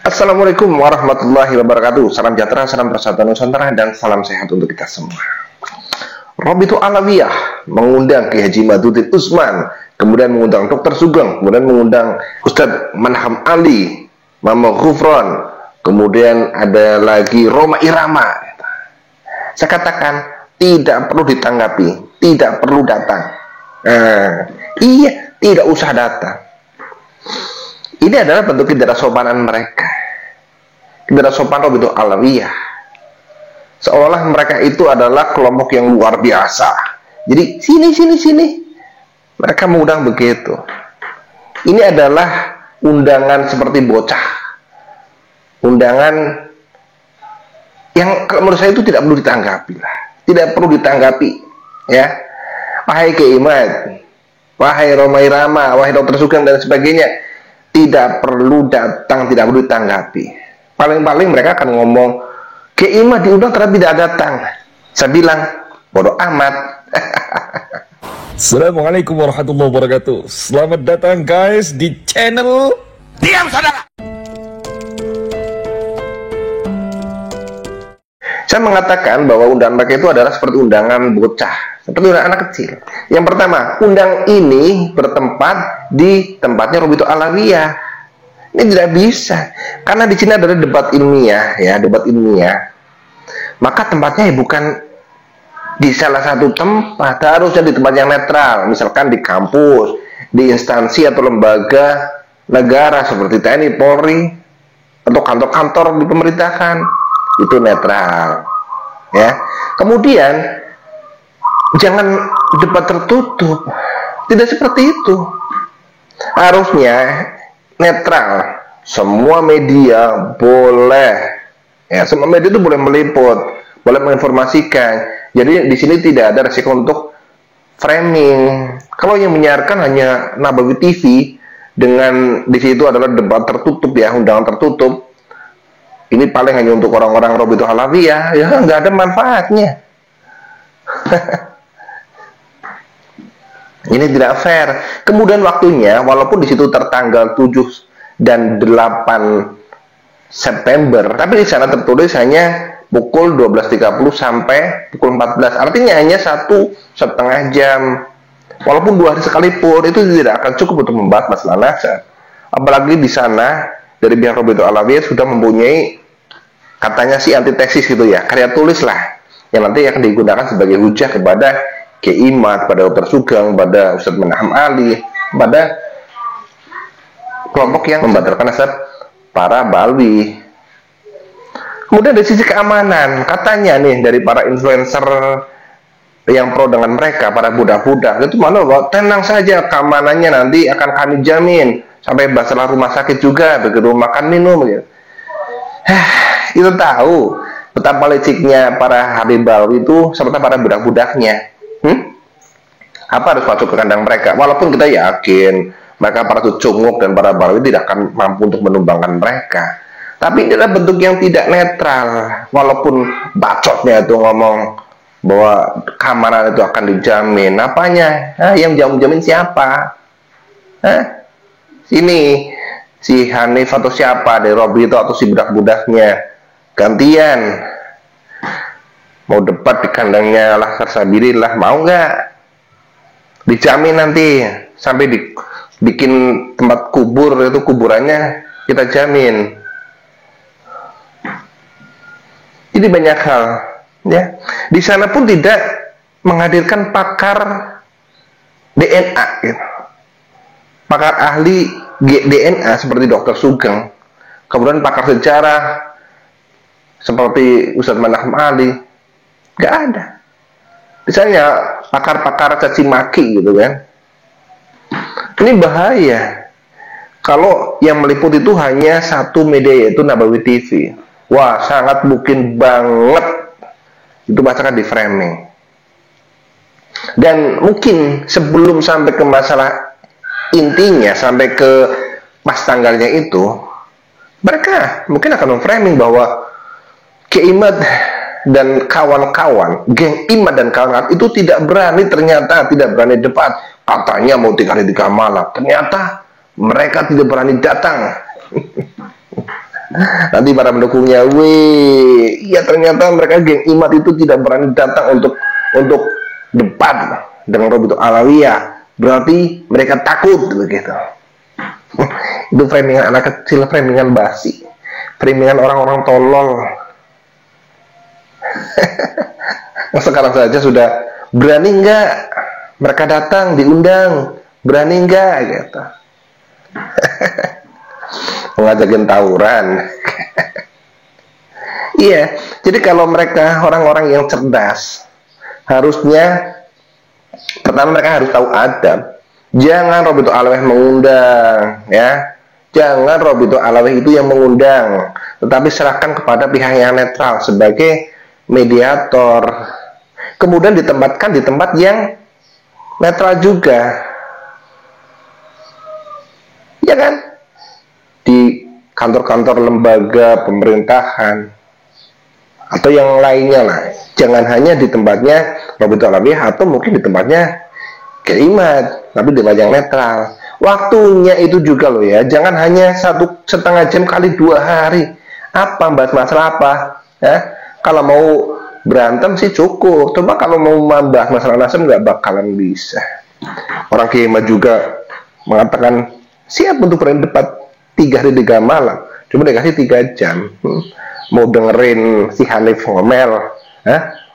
Assalamualaikum warahmatullahi wabarakatuh. Salam sejahtera, salam persatuan Nusantara, dan salam sehat untuk kita semua. Robitul Alawiyah mengundang Ki Haji Madudin Usman, kemudian mengundang Dr. Sugeng, kemudian mengundang Ustadz Manham Ali, Mama Ghufron, kemudian ada lagi Roma Irama. Saya katakan tidak perlu ditanggapi, tidak perlu datang. Iya, tidak usah datang. Ini adalah bentuk ketidaksopanan mereka, ketidaksopanan Robitul Alawiyah. Seolah mereka itu adalah kelompok yang luar biasa. Jadi sini. Mereka mengundang begitu. Ini adalah undangan seperti bocah. Undangan yang kalau menurut saya itu tidak perlu ditanggapi lah. Tidak perlu ditanggapi, ya. Wahai Ki Imad, wahai Roma Irama, wahai Dr. Sugeng dan sebagainya, tidak perlu datang, tidak perlu ditanggapi. Paling-paling mereka akan ngomong, Ki Imad diundang tapi tidak datang. Saya bilang, bodoh amat. Assalamualaikum warahmatullahi wabarakatuh. Selamat datang guys di channel Diam Saudara. Saya mengatakan bahwa undangan mereka itu adalah seperti undangan bocah, seperti undangan anak kecil. Yang pertama, undang ini bertempat di tempatnya Robitul Alawiyah. Ini tidak bisa, karena di sini adalah debat ilmiah, ya, debat ilmiah. Maka tempatnya bukan di salah satu tempat, harusnya di tempat yang netral, misalkan di kampus, di instansi atau lembaga negara seperti TNI, Polri, atau kantor-kantor di pemerintahan, itu netral, ya. Kemudian jangan debat tertutup, tidak seperti itu. Harusnya netral, semua media boleh, ya, semua media itu boleh meliput, boleh menginformasikan. Jadi di sini tidak ada resiko untuk framing. Kalau yang menyiarkan hanya Nabawi TV dengan di situ adalah debat tertutup, ya, undangan tertutup. Ini paling hanya untuk orang-orang Robitul Alawiyah, ya, nggak ada manfaatnya. Ini tidak fair. Kemudian waktunya, walaupun di situ tertanggal 7 dan 8 September, tapi di sana tertulis hanya pukul 12.30 sampai pukul 14. Artinya hanya 1,5 jam. Walaupun 2 hari sekalipun, itu tidak akan cukup untuk membahas masalah nasab. Apalagi di sana dari pihak Robitul Alawiyah sudah mempunyai, katanya sih, antitesis gitu ya, karya tulis lah, yang nanti akan digunakan sebagai hujah kepada Ki Imad, pada Dr. Sugeng, pada Ustadz Manham Ali, pada kelompok yang membatalkan nasab para balwi. Kemudian dari sisi keamanan, katanya nih dari para influencer yang pro dengan mereka, para budak-budak, itu malah bahwa tenang saja, keamanannya nanti akan kami jamin, sampai masalah rumah sakit juga, begitu makan minum gitu. Itu tahu betapa liciknya para Habib Balwi itu serta para budak-budaknya. Apa harus masuk ke kandang mereka? Walaupun kita yakin mereka para cucunguk dan para Balwi tidak akan mampu untuk menumbangkan mereka, tapi ini adalah bentuk yang tidak netral. Walaupun bacotnya itu ngomong bahwa keamanan itu akan dijamin, apanya? Yang jamin siapa? Sini si Hanif atau siapa dari Robi itu, atau si budak-budaknya gantian mau debat di kandangnya Laskar Sabirillah, mau nggak? Dijamin nanti sampai bikin tempat kubur, itu kuburannya kita jamin. Jadi banyak hal, ya. Di sana pun tidak menghadirkan pakar DNA, gitu. Pakar ahli DNA seperti Dr. Sugeng, kemudian pakar sejarah seperti Ustadz Manham Ali, nggak ada. Misalnya pakar-pakar caci maki gitu kan. Ini bahaya kalau yang meliput itu hanya satu media, yaitu Nabawi TV. Wah, sangat mungkin banget itu masakan di framing. Dan mungkin sebelum sampai ke masalah intinya, sampai ke pas tanggalnya itu, mereka mungkin akan memframing bahwa Ki Imad dan kawan-kawan, geng Imad dan kawan-kawan itu tidak berani, ternyata tidak berani debat. Katanya mau 3 hari 3 malam, ternyata mereka tidak berani datang. Nanti para pendukungnya, wih, iya ternyata mereka geng Imad itu tidak berani datang untuk debat dengan Robito Alawiyah. Berarti mereka takut begitu. Itu framingan anak kecil, framingan basi, framingan orang-orang tolol. Sekarang saja sudah berani nggak mereka datang diundang, berani nggak gitu. Mengajakin tawuran. Iya, jadi kalau mereka orang-orang yang cerdas, harusnya pertama mereka harus tahu adab. Jangan Robito Alawiyah mengundang, ya. Jangan Robito Alawiyah itu yang mengundang, tetapi serahkan kepada pihak yang netral sebagai mediator. Kemudian ditempatkan di tempat yang netral juga, ya kan? Di kantor-kantor lembaga pemerintahan atau yang lainnya lah. Jangan hanya di tempatnya Robito Alawiyah atau mungkin di tempatnya Kiai Imad, tapi di tempat yang netral. Waktunya itu juga loh ya, jangan hanya 1,5 jam kali 2 hari. Apa bahas masalah apa? Ya, kalau mau berantem sih cukup, cuma kalau mau membahas masalah nasib nggak bakalan bisa. Orang Kiai Imad juga mengatakan siap untuk berdebat 3 hari 3 malam, cuma dikasih 3 jam. Mau dengerin si Hanif ngomel,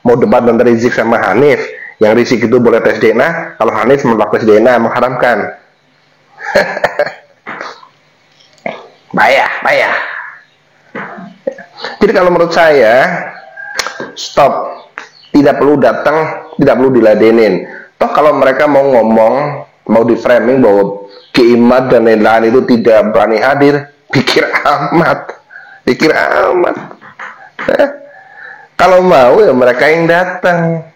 mau debat antara Rizik sama Hanif, yang Rizik itu boleh tes DNA, kalau Hanif menolak tes DNA, mengharamkan. Bayah. Jadi kalau menurut saya, stop, tidak perlu datang, tidak perlu diladenin. Toh kalau mereka mau ngomong, mau di framing bahwa Kiai Imad dan lain-lain itu tidak berani hadir, pikir amat. Kalau mau ya mereka yang datang.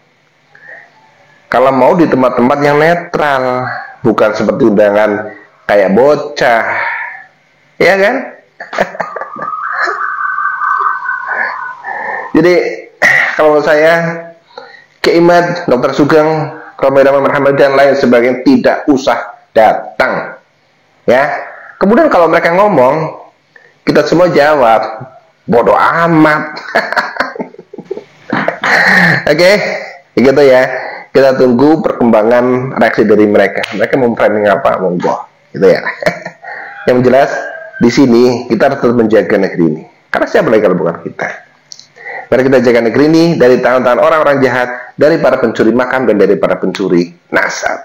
Kalau mau di tempat-tempat yang netral, bukan seperti undangan kayak bocah, ya kan? Jadi kalau menurut saya, Kiai Imad, Dr. Sugeng, Romi Rahman Muhammad dan lain sebagainya tidak usah datang, ya. Kemudian kalau mereka ngomong, kita semua jawab, bodoh amat. Oke, gitu ya. Kita tunggu perkembangan reaksi dari mereka. Mereka mau framing apa, monggo, gitu ya. Yang jelas di sini kita harus tetap menjaga negeri ini. Karena siapa lagi kalau bukan kita? Mari kita jaga negeri ini dari tangan-tangan orang-orang jahat, dari para pencuri makam dan dari para pencuri nasab.